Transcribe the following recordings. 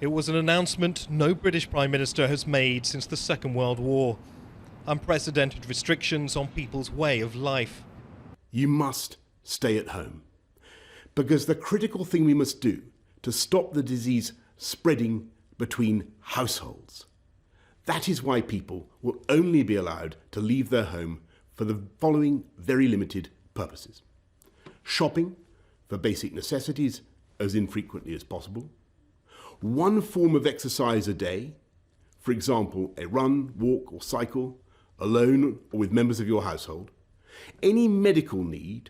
It was an announcement no British Prime Minister has made since the Second World War. Unprecedented restrictions on people's way of life. You must stay at home, because the critical thing we must do to stop the disease spreading between households. That is why people will only be allowed to leave their home for the following very limited purposes. Shopping for basic necessities as infrequently as possible. One form of exercise a day, for example, a run, walk or cycle, alone or with members of your household. Any medical need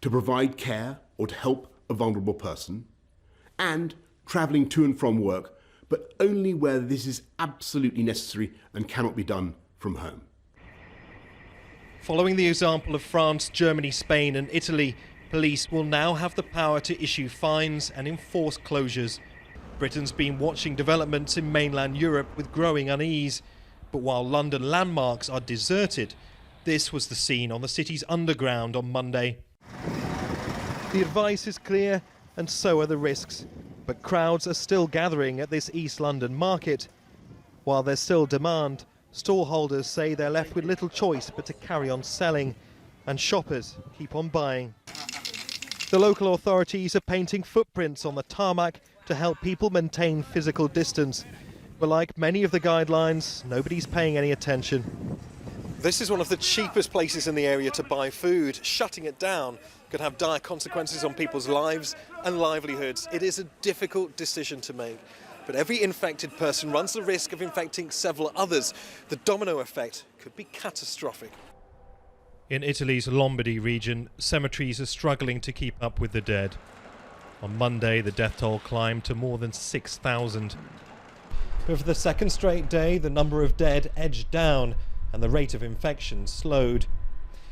to provide care or to help a vulnerable person, and travelling to and from work, but only where this is absolutely necessary and cannot be done from home. Following the example of France, Germany, Spain and Italy, police will now have the power to issue fines and enforce closures. Britain's been watching developments in mainland Europe with growing unease. But while London landmarks are deserted, this was the scene on the city's underground on Monday. The advice is clear, and so are the risks. But crowds are still gathering at this East London market. While there's still demand, stallholders say they're left with little choice but to carry on selling, and shoppers keep on buying. The local authorities are painting footprints on the tarmac to help people maintain physical distance. But like many of the guidelines, nobody's paying any attention. This is one of the cheapest places in the area to buy food. Shutting it down could have dire consequences on people's lives and livelihoods. It is a difficult decision to make, but every infected person runs the risk of infecting several others. The domino effect could be catastrophic. In Italy's Lombardy region, cemeteries are struggling to keep up with the dead. On Monday, the death toll climbed to more than 6,000. But for the second straight day, the number of dead edged down and the rate of infection slowed.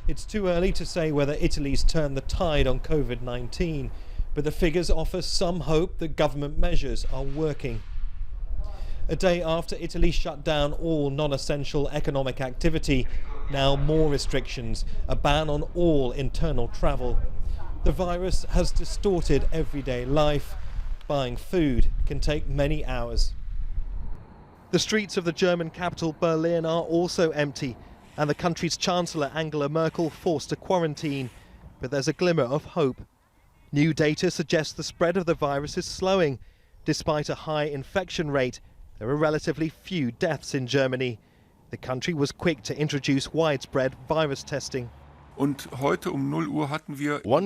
It's too early to say whether Italy's turned the tide on COVID-19, but the figures offer some hope that government measures are working. A day after Italy shut down all non-essential economic activity, now more restrictions, a ban on all internal travel. The virus has distorted everyday life. Buying food can take many hours. The streets of the German capital Berlin are also empty, and the country's Chancellor Angela Merkel forced to quarantine. But there's a glimmer of hope. New data suggests the spread of the virus is slowing. Despite a high infection rate, there are relatively few deaths in Germany. The country was quick to introduce widespread virus testing. One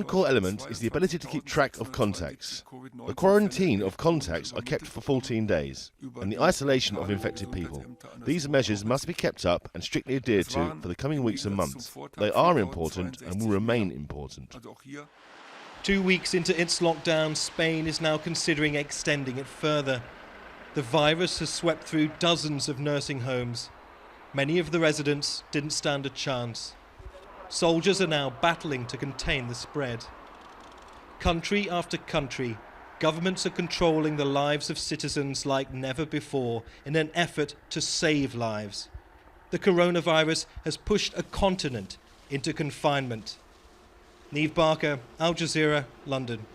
core element is the ability to keep track of contacts. The quarantine of contacts are kept for 14 days, and the isolation of infected people. These measures must be kept up and strictly adhered to for the coming weeks and months. They are important and will remain important. 2 weeks into its lockdown, Spain is now considering extending it further. The virus has swept through dozens of nursing homes. Many of the residents didn't stand a chance. Soldiers are now battling to contain the spread. Country after country, governments are controlling the lives of citizens like never before in an effort to save lives. The coronavirus has pushed a continent into confinement. Neave, Al Jazeera, London.